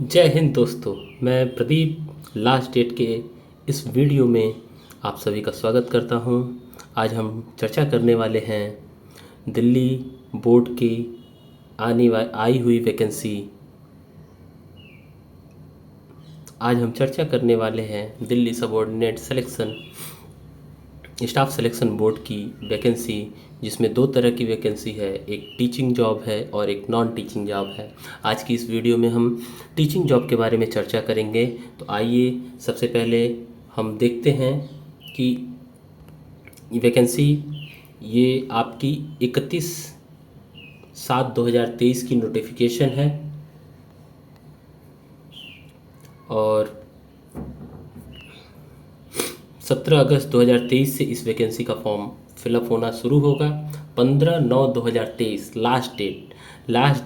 जय हिंद दोस्तों। मैं प्रदीप लास्ट डेट के इस वीडियो में आप सभी का स्वागत करता हूं। आज हम चर्चा करने वाले हैं दिल्ली बोर्ड की आई हुई वैकेंसी। आज हम चर्चा करने वाले हैं Delhi subordinate selection staff selection board की वैकेंसी, जिसमें दो तरह की वैकेंसी है, एक टीचिंग जॉब है और एक नॉन टीचिंग जॉब है। आज की इस वीडियो में हम टीचिंग जॉब के बारे में चर्चा करेंगे। तो आइए सबसे पहले हम देखते हैं कि वैकेंसी ये आपकी 31/7/2023 की नोटिफिकेशन है और 17 अगस्त 2023 से इस वैकेंसी का फॉर्म फिलअप होना शुरू होगा। 15/9/2023 लास्ट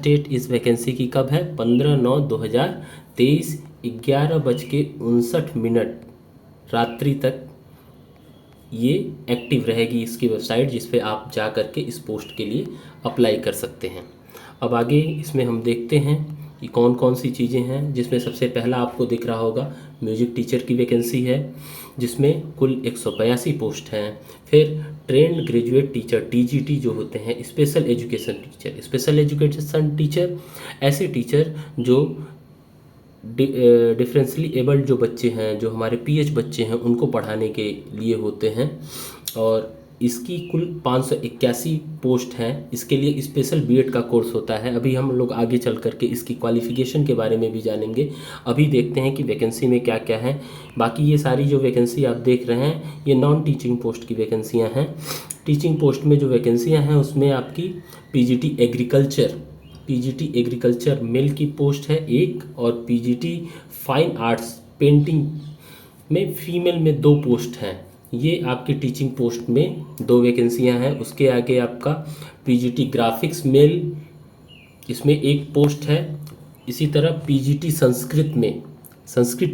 डेट इस वैकेंसी की कब है? 15/9/2023 11:59 रात्रि तक ये एक्टिव रहेगी इसकी वेबसाइट, जिस पे आप जा कर के इस पोस्ट के लिए अप्लाई कर सकते हैं। अब आगे इसमें हम देखते हैं कि कौन कौन सी चीज़ें हैं, जिसमें सबसे पहला आपको दिख रहा होगा म्यूजिक टीचर की वैकेंसी है, जिसमें कुल 182 पोस्ट हैं। फिर ट्रेंड ग्रेजुएट टीचर टीजीटी जो होते हैं, स्पेशल एजुकेशन टीचर ऐसे टीचर जो डिफरेंशली एबल्ड जो बच्चे हैं, जो हमारे पीएच बच्चे हैं, उनको पढ़ाने के लिए होते हैं। और इसकी कुल 581 पोस्ट हैं। इसके लिए स्पेशल बीएड का कोर्स होता है। अभी हम लोग आगे चल करके इसकी क्वालिफ़िकेशन के बारे में भी जानेंगे। अभी देखते हैं कि वैकेंसी में क्या क्या है। बाकी ये सारी जो वैकेंसी आप देख रहे हैं, ये नॉन टीचिंग पोस्ट की वैकेंसियाँ हैं। टीचिंग पोस्ट में जो वैकेंसियाँ हैं उसमें आपकी पीजीटी एग्रीकल्चर मेल की पोस्ट है एक, और पीजीटी फाइन आर्ट्स पेंटिंग में फीमेल में 2 पोस्ट हैं। ये आपकी टीचिंग पोस्ट में 2 वैकेंसियां हैं। उसके आगे आपका पीजीटी ग्राफिक्स मेल, इसमें 1 पोस्ट है। इसी तरह पीजीटी संस्कृत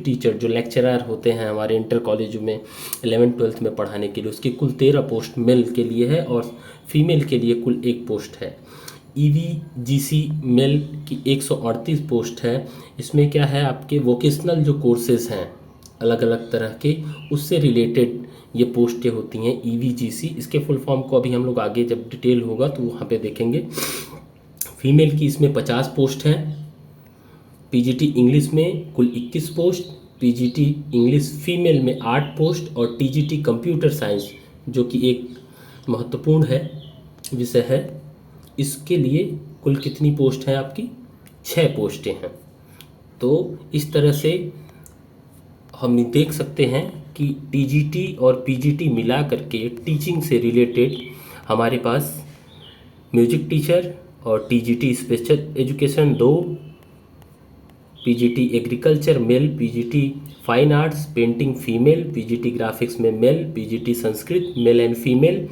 टीचर जो लेक्चरर होते हैं हमारे इंटर कॉलेज में 11th-12th में पढ़ाने के लिए, उसकी कुल 13 पोस्ट मेल के लिए है और फीमेल के लिए कुल 1 पोस्ट है। ईवीजीसी मेल की 138 पोस्ट है। इसमें क्या है, आपके वोकेशनल जो कोर्सेज हैं अलग अलग तरह के, उससे रिलेटेड ये पोस्टें होती हैं ईवीजीसी। इसके फुल फॉर्म को अभी हम लोग आगे जब डिटेल होगा तो वहाँ पे देखेंगे। फीमेल की इसमें 50 पोस्ट हैं। पीजीटी इंग्लिश में कुल 21 पोस्ट, पीजीटी इंग्लिश फीमेल में 8 पोस्ट, और टीजीटी कंप्यूटर साइंस जो कि एक महत्वपूर्ण विषय है, इसके लिए कुल कितनी पोस्ट हैं आपकी? 6 पोस्टें हैं। तो इस तरह से हम देख सकते हैं कि टीजीटी और पीजीटी मिला करके टीचिंग से रिलेटेड हमारे पास म्यूजिक टीचर और TGT special education 2, PGT agriculture male, PGT fine arts painting female, PGT graphics में male, PGT Sanskrit male and female,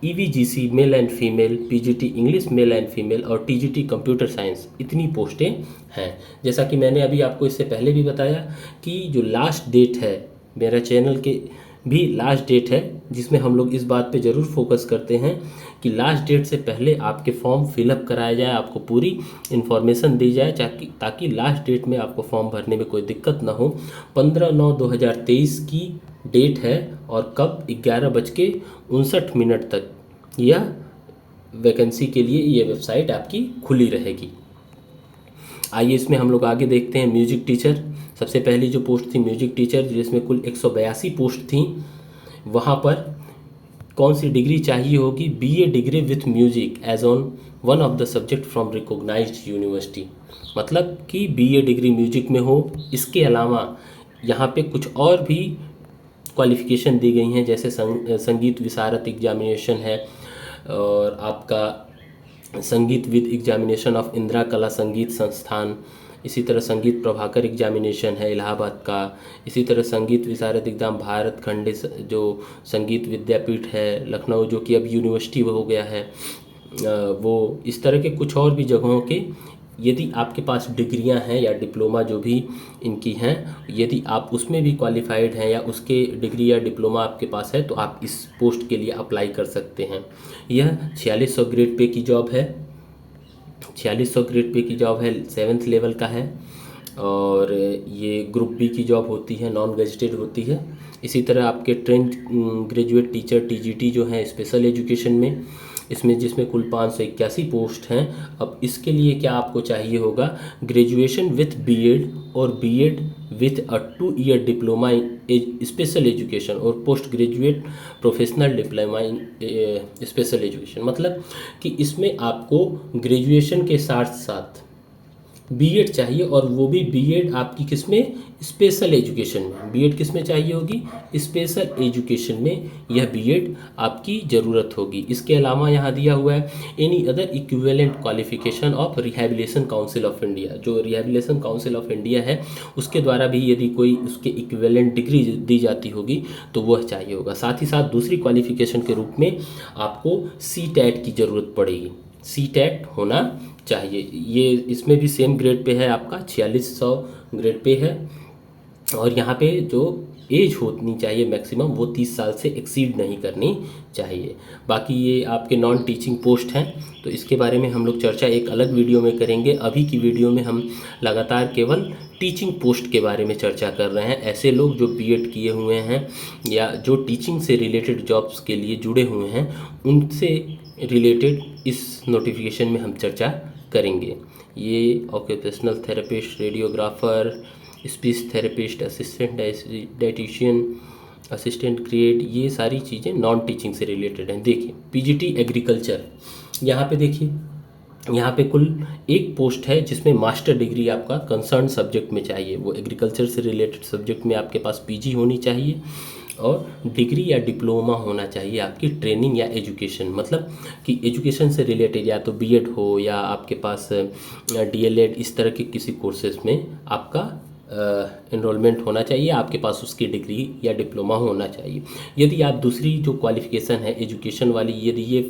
EVGC male and female, PGT English male and female और TGT computer science, इतनी पोस्टें हैं। जैसा कि मैंने अभी आपको इससे पहले भी बताया कि जो लास्ट डेट है, मेरा चैनल के भी लास्ट डेट है, जिसमें हम लोग इस बात पे ज़रूर फोकस करते हैं कि लास्ट डेट से पहले आपके फॉर्म फिलअप कराया जाए, आपको पूरी इन्फॉर्मेशन दी जाए, ताकि लास्ट डेट में आपको फॉर्म भरने में कोई दिक्कत ना हो। 15/9/2023 की डेट है और कब? 11:59 तक यह वैकेंसी के लिए ये वेबसाइट आपकी खुली रहेगी। आइए इसमें हम लोग आगे देखते हैं म्यूजिक टीचर। सबसे पहली जो पोस्ट थी म्यूजिक टीचर, जिसमें कुल 182 पोस्ट थी। वहाँ पर कौन सी डिग्री चाहिए होगी? BA degree with music as on one of the subject from recognised university, मतलब कि बीए डिग्री म्यूजिक में हो। इसके अलावा यहाँ पे कुछ और भी क्वालिफ़िकेशन दी गई हैं, जैसे संगीत विशारद एग्जामिनेशन है, और आपका संगीत विद एग्जामिनेशन ऑफ इंदिरा कला संगीत संस्थान, इसी तरह संगीत प्रभाकर एग्जामिनेशन है इलाहाबाद का, इसी तरह संगीत विशारद एग्जाम भारत खंड जो संगीत विद्यापीठ है लखनऊ, जो कि अब यूनिवर्सिटी हो गया है, वो इस तरह के कुछ और भी जगहों के, यदि आपके पास डिग्रियां हैं या डिप्लोमा जो भी इनकी हैं, यदि आप उसमें भी क्वालिफाइड हैं या उसके डिग्री या डिप्लोमा आपके पास है, तो आप इस पोस्ट के लिए अप्लाई कर सकते हैं। यह 4600 ग्रेड पे की जॉब है, 4600 ग्रेड पे की जॉब है, 7th लेवल का है। और ये ग्रुप बी की जॉब होती है, नॉन गजेटेड होती है। इसी तरह आपके ट्रेंड ग्रेजुएट टीचर टीजीटी जो है स्पेशल एजुकेशन में, इसमें जिसमें कुल 581 पोस्ट हैं। अब इसके लिए क्या आपको चाहिए होगा, ग्रेजुएशन विथ बीएड और BEd with a 2 year diploma in special education और post graduate professional diploma in special education. मतलब कि इसमें आपको ग्रेजुएशन के साथ साथ बीएड चाहिए, और वो भी बीएड आपकी किस में, स्पेशल एजुकेशन में। बीएड किस में चाहिए होगी, स्पेशल एजुकेशन में यह बीएड आपकी ज़रूरत होगी। इसके अलावा यहाँ दिया हुआ है any other equivalent qualification of rehabilitation council of India. जो रिहैबिलिटेशन काउंसिल ऑफ इंडिया है उसके द्वारा भी यदि कोई उसके इक्विवेलेंट डिग्री दी जाती होगी तो वह चाहिए होगा। साथ ही साथ दूसरी क्वालिफिकेशन के रूप में आपको CTET की ज़रूरत पड़ेगी। CTET होना चाहिए। ये इसमें भी सेम ग्रेड पे है, आपका 4600 ग्रेड पे है। और यहाँ पे जो एज होनी चाहिए मैक्सिमम, वो 30 साल से एक्सीड नहीं करनी चाहिए। बाकी ये आपके नॉन टीचिंग पोस्ट हैं, तो इसके बारे में हम लोग चर्चा एक अलग वीडियो में करेंगे। अभी की वीडियो में हम लगातार केवल टीचिंग पोस्ट के बारे में चर्चा कर रहे हैं। ऐसे लोग जो बीएड किए हुए हैं या जो टीचिंग से रिलेटेड जॉब्स के लिए जुड़े हुए हैं, उनसे रिलेटेड इस नोटिफिकेशन में हम चर्चा करेंगे। ये occupational therapist, radiographer, speech therapist, assistant dietitian, assistant grade, ये सारी चीज़ें नॉन टीचिंग से रिलेटेड हैं। देखिए पीजीटी एग्रीकल्चर, यहाँ पे देखिए, यहाँ पे कुल एक पोस्ट है जिसमें मास्टर डिग्री आपका कंसर्न सब्जेक्ट में चाहिए। वो एग्रीकल्चर से रिलेटेड सब्जेक्ट में आपके पास पीजी होनी चाहिए और डिग्री या डिप्लोमा होना चाहिए आपकी ट्रेनिंग या एजुकेशन, मतलब कि एजुकेशन से रिलेटेड या तो बीएड हो या आपके पास डीएलएड, इस तरह के किसी कोर्सेज में आपका एनरोलमेंट होना चाहिए, आपके पास उसकी डिग्री या डिप्लोमा होना चाहिए। यदि आप दूसरी जो क्वालिफ़िकेशन है एजुकेशन वाली, यदि ये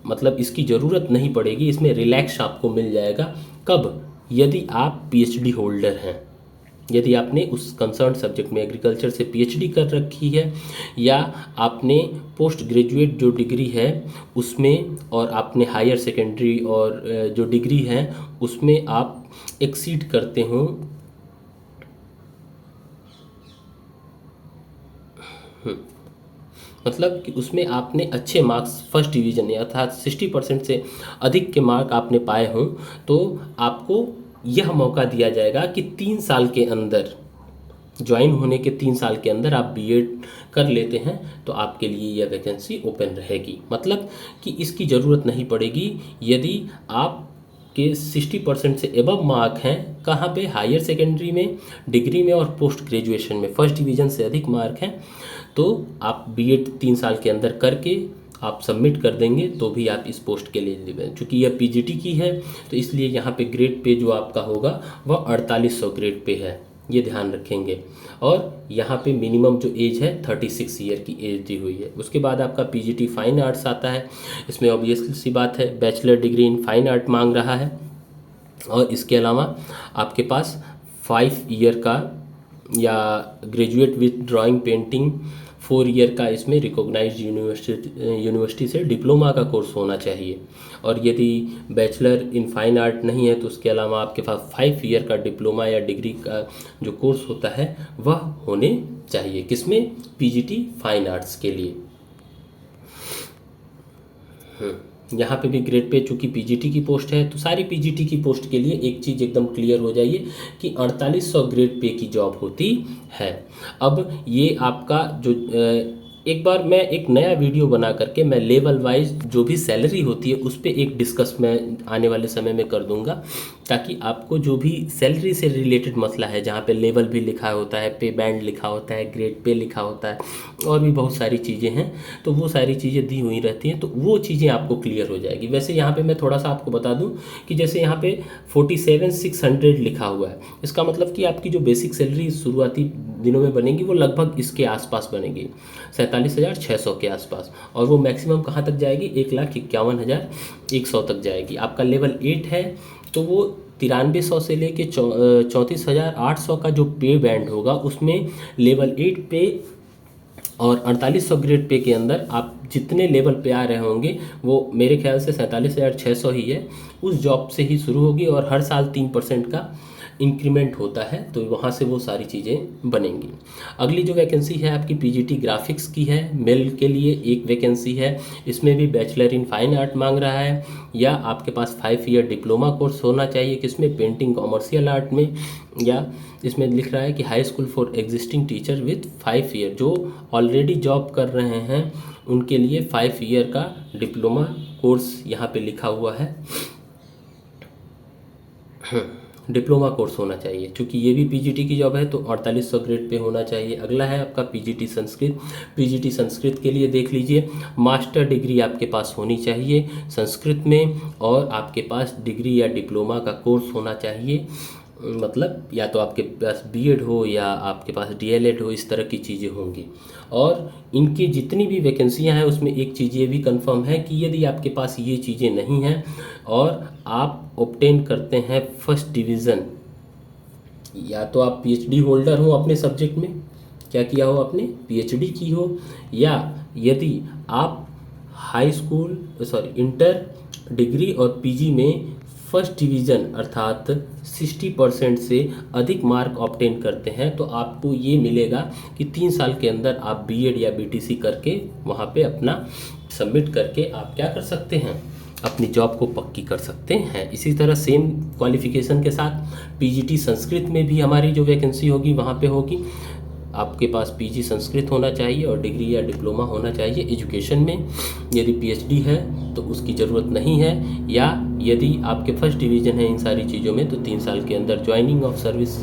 मतलब इसकी ज़रूरत नहीं पड़ेगी, इसमें रिलैक्स आपको मिल जाएगा। कब, यदि आप पीएचडी होल्डर हैं, यदि आपने उस कंसर्न सब्जेक्ट में एग्रीकल्चर से पीएचडी कर रखी है, या आपने पोस्ट ग्रेजुएट जो डिग्री है उसमें, और आपने हायर सेकेंडरी और जो डिग्री है उसमें आप एक्सीड करते हो मतलब कि उसमें आपने अच्छे मार्क्स, फर्स्ट डिवीज़न अर्थात 60% से अधिक के मार्क आपने पाए हों, तो आपको यह मौका दिया जाएगा कि 3 साल के अंदर, ज्वाइन होने के 3 साल के अंदर आप बीएड कर लेते हैं तो आपके लिए यह वैकेंसी ओपन रहेगी। मतलब कि इसकी ज़रूरत नहीं पड़ेगी यदि आपके 60% से एबव मार्क हैं। कहाँ पे, हायर सेकेंडरी में, डिग्री में और पोस्ट ग्रेजुएशन में फर्स्ट डिवीज़न से अधिक मार्क हैं, तो आप बीएड 3 साल के अंदर करके आप सबमिट कर देंगे तो भी आप इस पोस्ट के लिए एलिजिबल हैं। चूँकि यह पीजीटी की है तो इसलिए यहाँ पे ग्रेड पे जो आपका होगा वह 4800 ग्रेड पे है, ये ध्यान रखेंगे। और यहाँ पे मिनिमम जो एज है 36 ईयर की एज दी हुई है। उसके बाद आपका पीजीटी फाइन आर्ट्स आता है। इसमें ऑब्वियसली सी बात है bachelor degree in fine art मांग रहा है। और इसके अलावा आपके पास 5 ईयर का या graduate with drawing painting 4 year का इसमें रिकॉग्नाइज्ड यूनिवर्सिटी से डिप्लोमा का कोर्स होना चाहिए। और यदि बैचलर इन फाइन आर्ट नहीं है तो उसके अलावा आपके पास 5 ईयर का डिप्लोमा या डिग्री का जो कोर्स होता है वह होने चाहिए। किसमें, पीजीटी फाइन आर्ट्स के लिए। यहाँ पे भी ग्रेड पे चूँकि पीजीटी की पोस्ट है तो सारी पीजीटी की पोस्ट के लिए एक चीज़ एकदम क्लियर हो जाइए कि 4800 ग्रेड पे की जॉब होती है। अब ये आपका जो एक बार मैं एक नया वीडियो बना करके मैं लेवल वाइज जो भी सैलरी होती है उस पर एक डिस्कस मैं आने वाले समय में कर दूंगा, ताकि आपको जो भी सैलरी से रिलेटेड मसला है, जहाँ पे लेवल भी लिखा होता है, पे बैंड लिखा होता है, ग्रेड पे लिखा होता है और भी बहुत सारी चीज़ें हैं, तो वो सारी चीज़ें दी हुई रहती हैं, तो वो चीज़ें आपको क्लियर हो जाएगी। वैसे यहाँ पे मैं थोड़ा सा आपको बता दूँ कि जैसे यहाँ पे 47,600 लिखा हुआ है, इसका मतलब कि आपकी जो बेसिक सैलरी शुरुआती दिनों में बनेगी वो लगभग इसके आसपास बनेगी, 47,600 के आसपास, और वो मैक्सिमम कहाँ तक जाएगी, 1,51,100 तक जाएगी। आपका लेवल 8 है तो वो 9300 से लेके 34,800 का जो पे बैंड होगा उसमें लेवल 8 पे और 4800 ग्रेड पे के अंदर आप जितने लेवल पे आ रहे होंगे वो मेरे ख्याल से 47,600 ही है, उस जॉब से ही शुरू होगी और हर साल 3% का इंक्रीमेंट होता है, तो वहाँ से वो सारी चीज़ें बनेंगी। अगली जो वैकेंसी है आपकी पीजीटी ग्राफिक्स की है, मेल के लिए एक वैकेंसी है। इसमें भी बैचलर इन फाइन आर्ट मांग रहा है, या आपके पास 5 ईयर डिप्लोमा कोर्स होना चाहिए, किसमें, पेंटिंग कॉमर्शियल आर्ट में, या इसमें लिख रहा है कि high school for existing teacher with 5 year, जो ऑलरेडी जॉब कर रहे हैं उनके लिए 5 ईयर का डिप्लोमा कोर्स यहाँ पे लिखा हुआ है। डिप्लोमा कोर्स होना चाहिए, क्योंकि ये भी पीजीटी की जॉब है, तो 4800 ग्रेड पे होना चाहिए। अगला है आपका पीजीटी संस्कृत। पीजीटी संस्कृत के लिए देख लीजिए, मास्टर डिग्री आपके पास होनी चाहिए संस्कृत में, और आपके पास डिग्री या डिप्लोमा का कोर्स होना चाहिए, मतलब या तो आपके पास बीएड हो या आपके पास डीएलएड हो, इस तरह की चीज़ें होंगी। और इनकी जितनी भी वैकेंसियां हैं उसमें एक चीज़ ये भी कंफर्म है कि यदि आपके पास ये चीज़ें नहीं हैं और आप ऑब्टेन करते हैं फर्स्ट डिवीज़न, या तो आप पीएचडी होल्डर हो अपने सब्जेक्ट में, क्या किया हो आपने, पीएचडी की हो, या यदि आप हाई स्कूल इंटर डिग्री और पीजी में फर्स्ट डिवीज़न अर्थात 60% से अधिक मार्क ऑब्टेन करते हैं, तो आपको ये मिलेगा कि 3 साल के अंदर आप बीएड या बीटीसी करके वहाँ पे अपना सबमिट करके आप क्या कर सकते हैं, अपनी जॉब को पक्की कर सकते हैं। इसी तरह सेम क्वालिफिकेशन के साथ पीजीटी संस्कृत में भी हमारी जो वैकेंसी होगी वहाँ पे होगी, आपके पास पीजी संस्कृत होना चाहिए और डिग्री या डिप्लोमा होना चाहिए एजुकेशन में। यदि पीएचडी है तो उसकी ज़रूरत नहीं है, या यदि आपके फर्स्ट डिवीज़न है इन सारी चीज़ों में तो 3 साल के अंदर ज्वाइनिंग ऑफ सर्विस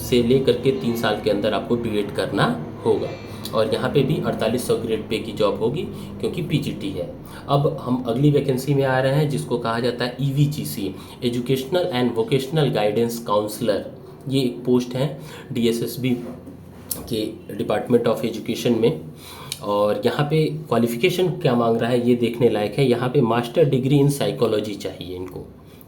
से लेकर के 3 साल के अंदर आपको बीएड करना होगा। और यहाँ पे भी 4800 ग्रेड पे की जॉब होगी क्योंकि पीजीटी है। अब हम अगली वैकेंसी में आ रहे हैं जिसको कहा जाता है EVGC, educational and vocational guidance counsellor. ये एक पोस्ट है डीएसएसबी के डिपार्टमेंट ऑफ एजुकेशन में, और यहाँ पे क्वालिफ़िकेशन क्या मांग रहा है ये देखने लायक है। यहाँ पे मास्टर डिग्री इन साइकोलॉजी चाहिए इनको,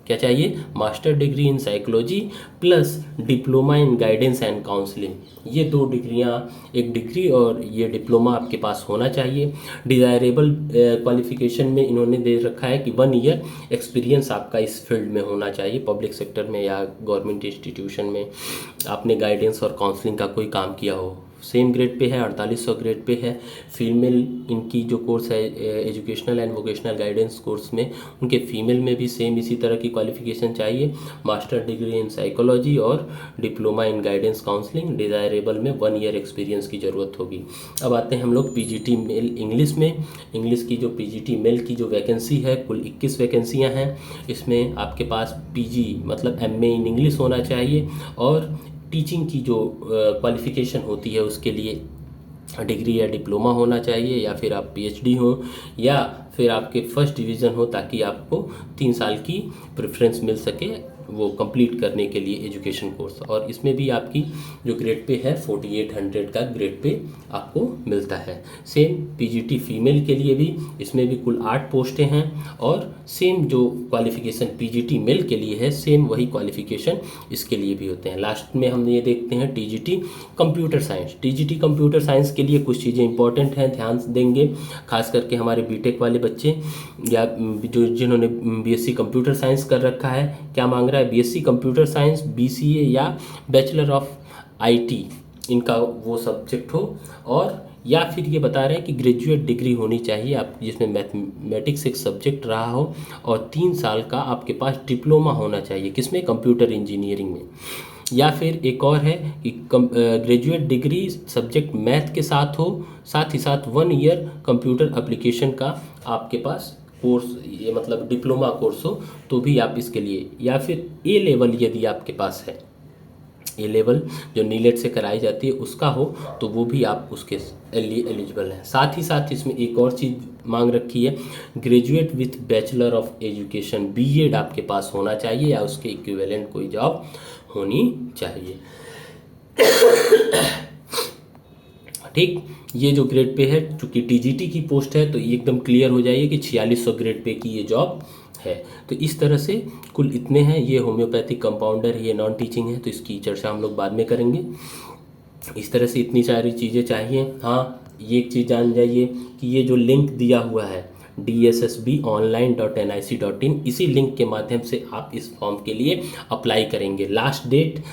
क्या चाहिए, master degree in psychology plus diploma in guidance and counselling. ये 2 डिग्रियाँ, एक डिग्री और ये डिप्लोमा आपके पास होना चाहिए। डिज़ायरेबल क्वालिफ़िकेशन में इन्होंने दे रखा है कि 1 ईयर एक्सपीरियंस आपका इस फील्ड में होना चाहिए, पब्लिक सेक्टर में या गवर्नमेंट इंस्टीट्यूशन में आपने गाइडेंस और काउंसलिंग का कोई काम किया हो। सेम ग्रेड पे है, 4800 ग्रेड पे है। फीमेल इनकी जो कोर्स है educational and vocational guidance course में, उनके फीमेल में भी सेम इसी तरह की क्वालिफिकेशन चाहिए, मास्टर डिग्री इन साइकोलॉजी और diploma in guidance counselling. Desirable में 1 ईयर एक्सपीरियंस की ज़रूरत होगी। अब आते हैं हम लोग पीजीटी मेल इंग्लिश में। इंग्लिश की जो पीजीटी मेल की जो वैकेंसी है, कुल 21 वैकेंसियाँ हैं। इसमें आपके पास पीजी मतलब एमए इन इंग्लिश होना चाहिए, और टीचिंग की जो क्वालिफ़िकेशन होती है उसके लिए डिग्री या डिप्लोमा होना चाहिए, या फिर आप पीएचडी हो, या फिर आपके फर्स्ट डिवीज़न हो, ताकि आपको 3 साल की प्रेफरेंस मिल सके वो कंप्लीट करने के लिए एजुकेशन कोर्स। और इसमें भी आपकी जो ग्रेड पे है 4800 का ग्रेड पे आपको मिलता है। सेम पीजीटी फीमेल के लिए भी, इसमें भी कुल 8 पोस्टें हैं, और सेम जो क्वालिफ़िकेशन पीजीटी मेल के लिए है सेम वही क्वालिफ़िकेशन इसके लिए भी होते हैं। लास्ट में हम ये देखते हैं TGT computer science. TGT computer science के लिए कुछ चीज़ें इंपॉर्टेंट हैं, ध्यान देंगे, खास करके हमारे बीटेक वाले बच्चे या जो जिन्होंने बीएससी कंप्यूटर साइंस कर रखा है। क्या मांग रहा है, बीएससी कंप्यूटर साइंस, बीसीए या बैचलर ऑफ आईटी इनका वो सब्जेक्ट हो, और या फिर ये बता रहे हैं कि ग्रेजुएट डिग्री होनी चाहिए आप जिसमें मैथमेटिक्स एक सब्जेक्ट रहा हो, और 3 साल का आपके पास डिप्लोमा होना चाहिए, किसमें, कंप्यूटर इंजीनियरिंग में। या फिर एक और है कि ग्रेजुएट डिग्री सब्जेक्ट मैथ के साथ हो, साथ ही साथ 1 ईयर कंप्यूटर एप्लीकेशन का आपके पास कोर्स, ये मतलब डिप्लोमा कोर्स हो तो भी आप इसके लिए, या फिर ए लेवल यदि आपके पास है, ए लेवल जो नीलेट से कराई जाती है उसका हो तो वो भी आप उसके लिए एलिजिबल हैं। साथ ही साथ इसमें एक और चीज़ मांग रखी है, graduate with bachelor of education, BEd आपके पास होना चाहिए या उसके इक्विवेलेंट कोई जॉब होनी चाहिए। ठीक, ये जो ग्रेड पे है, चूँकि टीजीटी की पोस्ट है तो ये एकदम क्लियर हो जाइए कि 4600 ग्रेड पे की ये जॉब है। तो इस तरह से कुल इतने हैं। ये होम्योपैथिक कंपाउंडर, ये नॉन टीचिंग है तो इसकी चर्चा हम लोग बाद में करेंगे। इस तरह से इतनी सारी चीज़ें चाहिए। हाँ, ये एक चीज़ जान जाइए कि ये जो लिंक दिया हुआ है dssbonline.nic.in, इसी लिंक के माध्यम से आप इस फॉर्म के लिए अप्लाई करेंगे। लास्ट डेट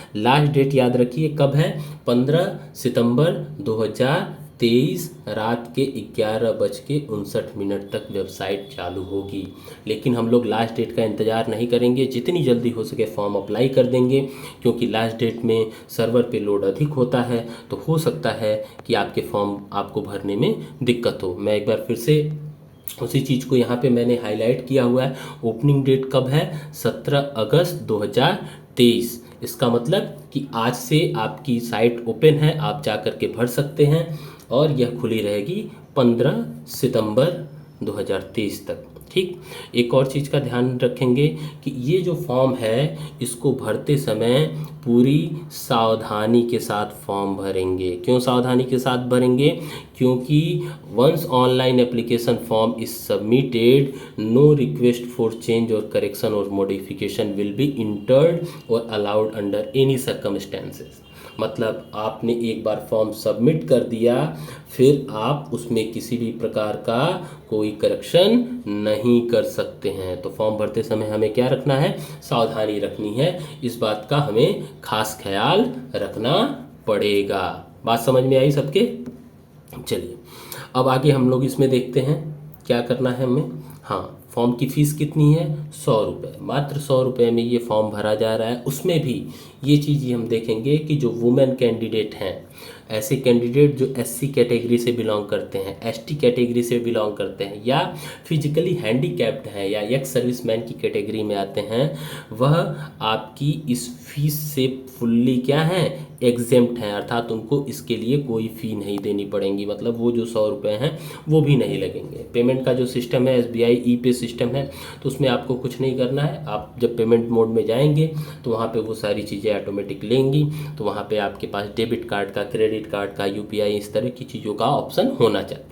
याद रखिए कब है, 15 सितंबर 2023 रात के 11:59 तक वेबसाइट चालू होगी। लेकिन हम लोग लास्ट डेट का इंतज़ार नहीं करेंगे, जितनी जल्दी हो सके फॉर्म अप्लाई कर देंगे, क्योंकि लास्ट डेट में सर्वर पे लोड अधिक होता है, तो हो सकता है कि आपके फॉर्म आपको भरने में दिक्कत हो। मैं एक बार फिर से उसी चीज़ को यहाँ पे मैंने हाईलाइट किया हुआ है। ओपनिंग डेट कब है, 17 अगस्त 2023। इसका मतलब कि आज से आपकी साइट ओपन है, आप जा कर के भर सकते हैं और यह खुली रहेगी 15 सितंबर 2023 तक। ठीक, एक और चीज़ का ध्यान रखेंगे कि ये जो फॉर्म है इसको भरते समय पूरी सावधानी के साथ फॉर्म भरेंगे। क्यों सावधानी के साथ भरेंगे, क्योंकि once online application form is submitted, no request for change और करेक्शन और मॉडिफिकेशन विल बी इंटर्ड और अलाउड अंडर एनी सर्कमस्टेंसेस। मतलब आपने एक बार फॉर्म सबमिट कर दिया, फिर आप उसमें किसी भी प्रकार का कोई करेक्शन नहीं कर सकते हैं। तो फॉर्म भरते समय हमें क्या रखना है, सावधानी रखनी है, इस बात का हमें खास ख्याल रखना पड़ेगा। बात समझ में आई सबके? चलिए अब आगे हम लोग इसमें देखते हैं क्या करना है हमें। हाँ, फॉर्म की फ़ीस कितनी है, 100 रुपये, मात्र 100 रुपये में ये फॉर्म भरा जा रहा है। उसमें भी ये चीज़ हम देखेंगे कि जो वुमेन कैंडिडेट हैं, ऐसे कैंडिडेट जो एससी कैटेगरी से बिलोंग करते हैं, एसटी कैटेगरी से बिलोंग करते हैं, या फिजिकली हैंडीकैप्ड हैं, या एक्स सर्विसमैन की कैटेगरी में आते हैं, वह आपकी इस फीस से फुल्ली क्या हैं, एग्जेम्प्ट हैं, अर्थात उनको इसके लिए कोई फ़ी नहीं देनी पड़ेगी। मतलब वो जो 100 रुपये हैं वो भी नहीं लगेंगे। पेमेंट का जो सिस्टम है SBI ई-पे सिस्टम है, तो उसमें आपको कुछ नहीं करना है। आप जब पेमेंट मोड में जाएंगे तो वहाँ पे वो सारी चीज़ें ऑटोमेटिक लेंगी, तो वहाँ पे आपके पास डेबिट कार्ड का, क्रेडिट कार्ड का, UPI, इस तरह की चीज़ों का ऑप्शन होना चाहिए।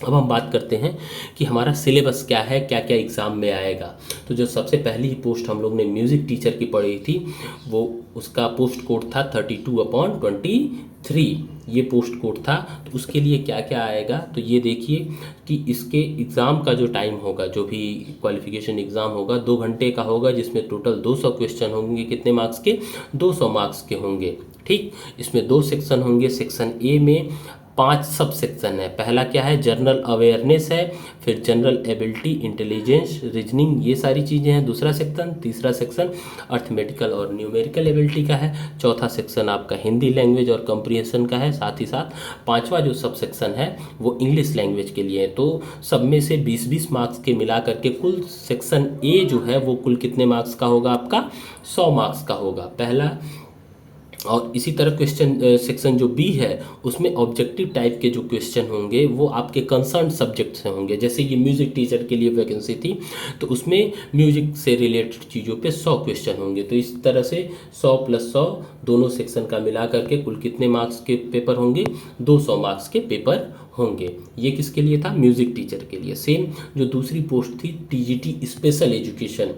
अब हम बात करते हैं कि हमारा सिलेबस क्या है, क्या क्या एग्ज़ाम में आएगा। तो जो सबसे पहली पोस्ट हम लोग ने म्यूज़िक टीचर की पढ़ी थी, वो उसका पोस्ट कोड था 32/23, ये पोस्ट कोड था। तो उसके लिए क्या क्या आएगा, तो ये देखिए कि इसके एग्ज़ाम का जो टाइम होगा, जो भी क्वालिफ़िकेशन एग्ज़ाम होगा, 2 घंटे का होगा, जिसमें टोटल 200 क्वेश्चन होंगे। कितने मार्क्स के, 200 मार्क्स के होंगे। ठीक, इसमें 2 सेक्शन होंगे। सेक्शन ए में 5 सब सेक्शन है। पहला क्या है, जनरल अवेयरनेस है, फिर जनरल एबिलिटी, इंटेलिजेंस, रीजनिंग, ये सारी चीज़ें हैं दूसरा सेक्शन। तीसरा सेक्शन अर्थमेटिकल और न्यूमेरिकल एबिलिटी का है। चौथा सेक्शन आपका हिंदी लैंग्वेज और कंप्रिहेंशन का है। साथ ही साथ पांचवा जो सब सेक्शन है वो इंग्लिश लैंग्वेज के लिए है। तो सब में से 20-20 मार्क्स के मिला करके कुल सेक्शन ए जो है वो कुल कितने मार्क्स का होगा, आपका 100 मार्क्स का होगा पहला। और इसी तरह क्वेश्चन सेक्शन जो बी है उसमें ऑब्जेक्टिव टाइप के जो क्वेश्चन होंगे वो आपके कंसर्न सब्जेक्ट से होंगे। जैसे ये म्यूज़िक टीचर के लिए वैकेंसी थी, तो उसमें म्यूज़िक से रिलेटेड चीज़ों पे 100 क्वेश्चन होंगे। तो इस तरह से 100 + 100 दोनों सेक्शन का मिला करके कुल कितने मार्क्स के पेपर होंगे, 200 मार्क्स के पेपर होंगे। ये किसके लिए था, म्यूज़िक टीचर के लिए। सेम जो दूसरी पोस्ट थी TGT स्पेशल एजुकेशन,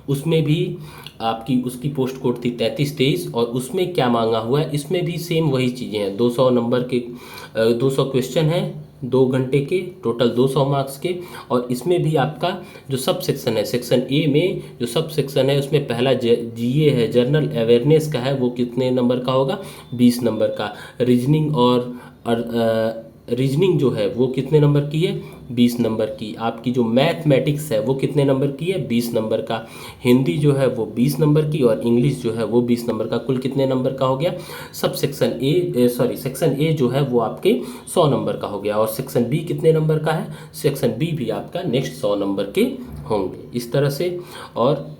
उसमें भी आपकी उसकी पोस्ट कोड थी 3323, और उसमें क्या मांगा हुआ है, इसमें भी सेम वही चीज़ें हैं। 200 नंबर के 200 क्वेश्चन हैं, 2 घंटे के, टोटल 200 मार्क्स के। और इसमें भी आपका जो सब सेक्शन है, सेक्शन ए में जो सब सेक्शन है उसमें पहला GA है, जनरल अवेयरनेस का है, वो कितने नंबर का होगा, 20 नंबर का। रीजनिंग और रीजनिंग जो है वो कितने नंबर की है, 20 नंबर की। आपकी जो मैथमेटिक्स है वो कितने नंबर की है, 20 नंबर का। हिंदी जो है वो 20 नंबर की, और इंग्लिश जो है वो 20 नंबर का। कुल कितने नंबर का हो गया, सब सेक्शन सेक्शन ए जो है वो आपके 100 नंबर का हो गया। और सेक्शन बी कितने नंबर का है, सेक्शन बी भी आपका नेक्स्ट 100 नंबर के होंगे, इस तरह से। और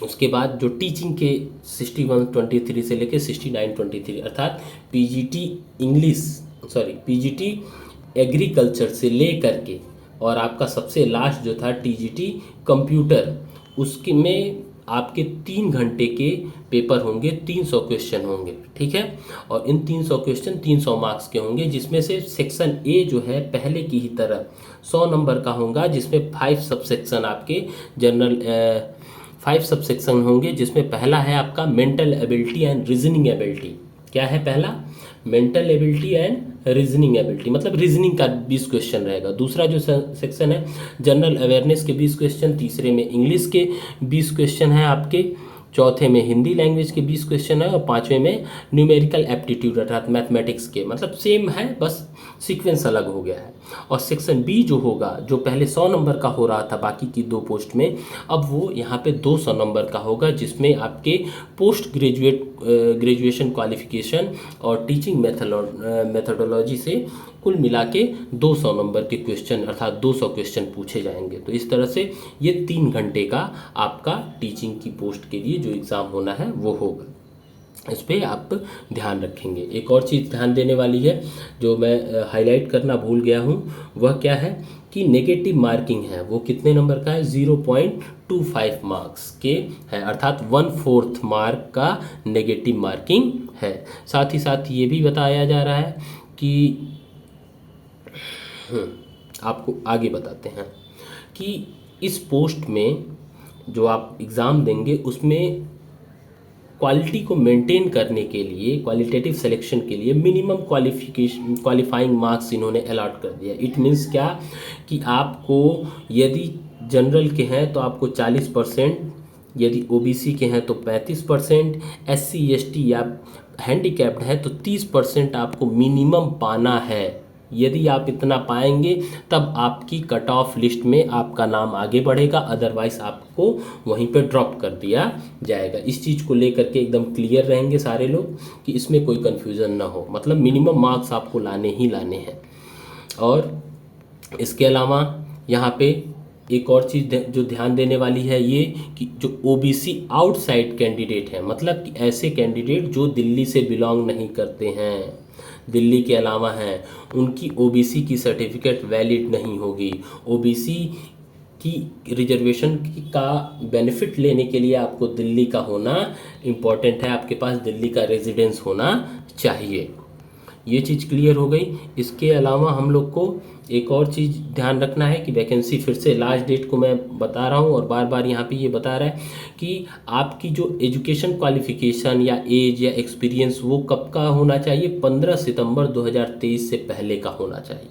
उसके बाद जो टीचिंग के 6123 से लेकर 6923, अर्थात पीजीटी एग्रीकल्चर से ले करके, और आपका सबसे लास्ट जो था TGT कंप्यूटर, उसके में आपके 3 घंटे के पेपर होंगे, 300 क्वेश्चन होंगे। ठीक है, और इन 300 क्वेश्चन 300 मार्क्स के होंगे, जिसमें से सेक्शन ए जो है पहले की ही तरह 100 नंबर का होगा, जिसमें 5 सब सेक्शन आपके जनरल 5 सब सेक्शन होंगे, जिसमें पहला है आपका mental ability and reasoning ability. क्या है पहला, mental ability and reasoning ability, मतलब रीजनिंग का 20 क्वेश्चन रहेगा। दूसरा जो सेक्शन है जनरल अवेयरनेस के 20 क्वेश्चन, तीसरे में इंग्लिश के 20 क्वेश्चन हैं आपके, चौथे में हिंदी लैंग्वेज के 20 क्वेश्चन है, और पांचवें में न्यूमेरिकल एप्टीट्यूड अर्थात मैथमेटिक्स के, मतलब सेम है बस सीक्वेंस अलग हो गया है। और सेक्शन बी जो होगा, जो पहले 100 नंबर का हो रहा था बाकी की 2 पोस्ट में, अब वो यहाँ पे 200 नंबर का होगा, जिसमें आपके पोस्ट ग्रेजुएशन क्वालिफिकेशन और टीचिंग मेथडोलॉजी से कुल मिला के 200 नंबर के क्वेश्चन अर्थात 200 क्वेश्चन पूछे जाएंगे। तो इस तरह से ये 3 घंटे का आपका टीचिंग की पोस्ट के लिए जो एग्ज़ाम होना है वो होगा। इस पर आप ध्यान रखेंगे। एक और चीज़ ध्यान देने वाली है जो मैं हाईलाइट करना भूल गया हूँ, वह क्या है कि नेगेटिव मार्किंग है वो कितने नंबर का है, 0.25 मार्क्स के है, अर्थात 1/4 मार्क का नेगेटिव मार्किंग है। साथ ही साथ ये भी बताया जा रहा है कि आपको आगे बताते हैं कि इस पोस्ट में जो आप एग्ज़ाम देंगे उसमें क्वालिटी को मेंटेन करने के लिए, क्वालिटेटिव सिलेक्शन के लिए मिनिमम क्वालिफाइंग मार्क्स इन्होंने अलॉट कर दिया। इट मीन्स क्या कि आपको यदि जनरल के हैं तो आपको 40%, यदि ओबीसी के हैं तो 35%, एससी एसटी या हैंडीकैप्ड है तो 30% आपको मिनिमम पाना है। यदि आप इतना पाएंगे तब आपकी कट ऑफ लिस्ट में आपका नाम आगे बढ़ेगा, अदरवाइज आपको वहीं पे ड्रॉप कर दिया जाएगा। इस चीज़ को लेकर के एकदम क्लियर रहेंगे सारे लोग कि इसमें कोई कन्फ्यूज़न ना हो, मतलब मिनिमम मार्क्स आपको लाने ही लाने हैं। और इसके अलावा यहाँ पे एक और चीज़ जो ध्यान देने वाली है ये कि जो ओबीसी आउटसाइड कैंडिडेट हैं, मतलब कि ऐसे कैंडिडेट जो दिल्ली से बिलोंग नहीं करते हैं, दिल्ली के अलावा हैं, उनकी ओबीसी की सर्टिफिकेट वैलिड नहीं होगी। ओबीसी की रिजर्वेशन का बेनिफिट लेने के लिए आपको दिल्ली का होना इम्पॉर्टेंट है, आपके पास दिल्ली का रेजिडेंस होना चाहिए। ये चीज़ क्लियर हो गई। इसके अलावा हम लोग को एक और चीज़ ध्यान रखना है कि वैकेंसी, फिर से लास्ट डेट को मैं बता रहा हूँ और बार बार यहाँ पे ये बता रहा है कि आपकी जो एजुकेशन क्वालिफिकेशन या एज या एक्सपीरियंस वो कब का होना चाहिए, 15 सितंबर 2023 से पहले का होना चाहिए,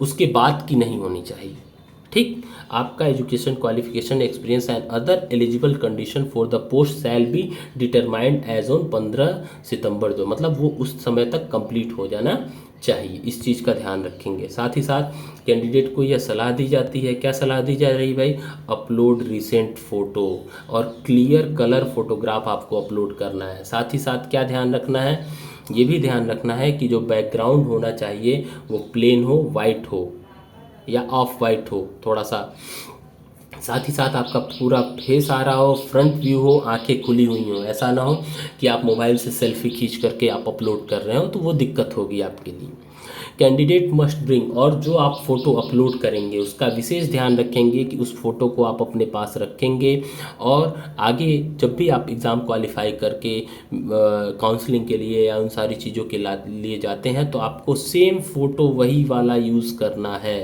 उसके बाद की नहीं होनी चाहिए। ठीक, आपका education qualification experience and other eligible condition for the post shall be determined as on 15 सितंबर 2, मतलब वो उस समय तक कंप्लीट हो जाना चाहिए। इस चीज़ का ध्यान रखेंगे। साथ ही साथ कैंडिडेट को यह सलाह दी जाती है, क्या सलाह दी जा रही भाई, अपलोड रिसेंट फ़ोटो और क्लियर कलर फोटोग्राफ आपको अपलोड करना है। साथ ही साथ क्या ध्यान रखना है, ये भी ध्यान रखना है कि जो बैकग्राउंड होना चाहिए वो प्लेन हो, वाइट हो या ऑफ वाइट हो थोड़ा सा। साथ ही साथ आपका पूरा फेस आ रहा हो, फ्रंट व्यू हो, आंखें खुली हुई हो। ऐसा ना हो कि आप मोबाइल से सेल्फी खींच करके आप अपलोड कर रहे हो, तो वो दिक्कत होगी आपके लिए। कैंडिडेट मस्ट ब्रिंग, और जो आप फ़ोटो अपलोड करेंगे उसका विशेष ध्यान रखेंगे कि उस फ़ोटो को आप अपने पास रखेंगे, और आगे जब भी आप एग्ज़ाम क्वालिफाई करके काउंसलिंग के लिए या उन सारी चीज़ों के लिए जाते हैं तो आपको सेम फ़ोटो वही वाला यूज़ करना है,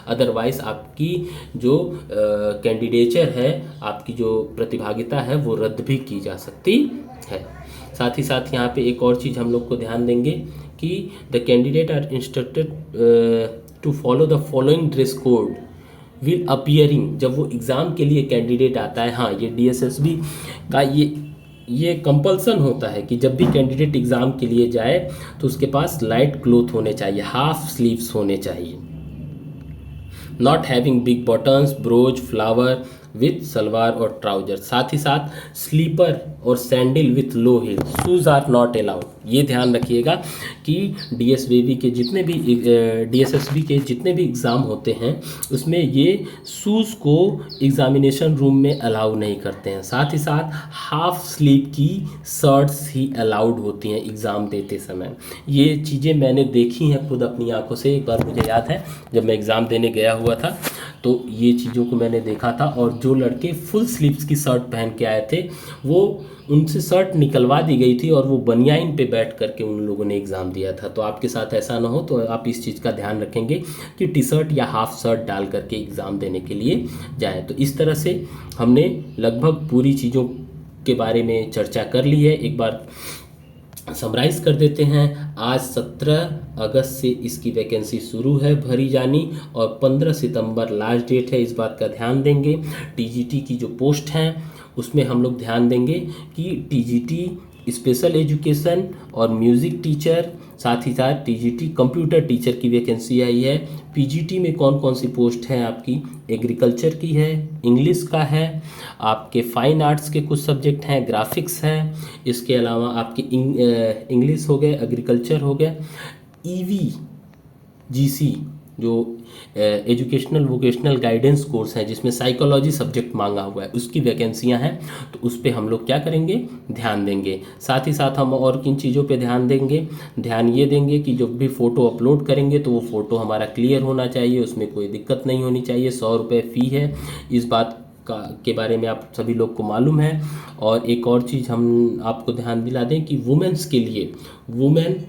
अदरवाइज़ आपकी जो कैंडिडेचर है, आपकी जो प्रतिभागिता है वो रद्द भी की जा सकती है। साथ ही साथ यहाँ पे एक और चीज़ हम लोग को ध्यान देंगे कि the candidate are instructed to follow the following dress code will appearing, जब वो एग्ज़ाम के लिए कैंडिडेट आता है, हाँ ये DSSB का ये कंपल्सन होता है कि जब भी कैंडिडेट एग्ज़ाम के लिए जाए तो उसके पास लाइट क्लोथ होने चाहिए, हाफ स्लीव्स होने चाहिए, not having big buttons, brooch, flower with salwar और ट्राउजर। साथ ही साथ स्लीपर और sandal with low heel, shoes are not allowed. ये ध्यान रखिएगा कि DSSB के जितने भी एग्ज़ाम होते हैं उसमें ये शूज़ को एग्ज़ामिनेशन रूम में अलाउ नहीं करते हैं। साथ ही साथ हाफ स्लीव की शर्ट्स ही अलाउड होती हैं एग्ज़ाम देते समय। ये चीज़ें मैंने देखी हैं खुद अपनी आंखों से। एक बार मुझे याद है जब मैं एग्ज़ाम देने गया हुआ था तो ये चीज़ों को मैंने देखा था, और जो लड़के फुल स्लीव्स की शर्ट पहन के आए थे वो उनसे शर्ट निकलवा दी गई थी और वो बनियाइन पे बैठ करके उन लोगों ने एग्ज़ाम दिया था। तो आपके साथ ऐसा ना हो, तो आप इस चीज़ का ध्यान रखेंगे कि टी शर्ट या हाफ शर्ट डाल करके एग्ज़ाम देने के लिए जाएं। तो इस तरह से हमने लगभग पूरी चीज़ों के बारे में चर्चा कर ली है। एक बार समराइज़ कर देते हैं। आज 17 अगस्त से इसकी वैकेंसी शुरू है भरी जानी और 15 सितंबर लास्ट डेट है। इस बात का ध्यान देंगे। टीजीटी की जो पोस्ट हैं उसमें हम लोग ध्यान देंगे कि टीजीटी स्पेशल एजुकेशन और म्यूज़िक टीचर, साथ ही साथ टीजीटी कंप्यूटर टीचर की वैकेंसी आई है। पीजीटी में कौन कौन सी पोस्ट हैं आपकी, एग्रीकल्चर की है, इंग्लिश का है, आपके फाइन आर्ट्स के कुछ सब्जेक्ट हैं, ग्राफिक्स है, इसके अलावा आपके इंग्लिश हो गए, एग्रीकल्चर हो गया, ईवी जीसी जो एजुकेशनल वोकेशनल गाइडेंस कोर्स है जिसमें साइकोलॉजी सब्जेक्ट मांगा हुआ है, उसकी वैकेंसियां हैं। तो उस पर हम लोग क्या करेंगे, ध्यान देंगे। साथ ही साथ हम और किन चीज़ों पे ध्यान देंगे, ध्यान ये देंगे कि जब भी फ़ोटो अपलोड करेंगे तो वो फ़ोटो हमारा क्लियर होना चाहिए, उसमें कोई दिक्कत नहीं होनी चाहिए। 100 रुपये फ़ी है, इस बात के बारे में आप सभी लोग को मालूम है। और एक और चीज़ हम आपको ध्यान दिला दें कि वुमेन्स के लिए, वुमेन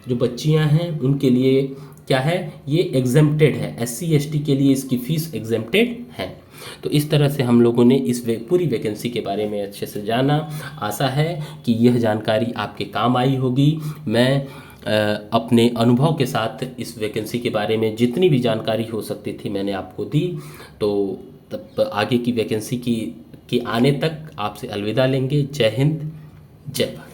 जो बच्चियां हैं उनके लिए क्या है, ये एग्जेम्प्टेड है। एससी एसटी के लिए इसकी फ़ीस एग्जेम्प्टेड है। तो इस तरह से हम लोगों ने इस पूरी वैकेंसी के बारे में अच्छे से जाना। आशा है कि यह जानकारी आपके काम आई होगी। मैं अपने अनुभव के साथ इस वैकेंसी के बारे में जितनी भी जानकारी हो सकती थी मैंने आपको दी। तो तब आगे की वैकेंसी की आने तक आपसे अलविदा लेंगे। जय हिंद, जय भारत।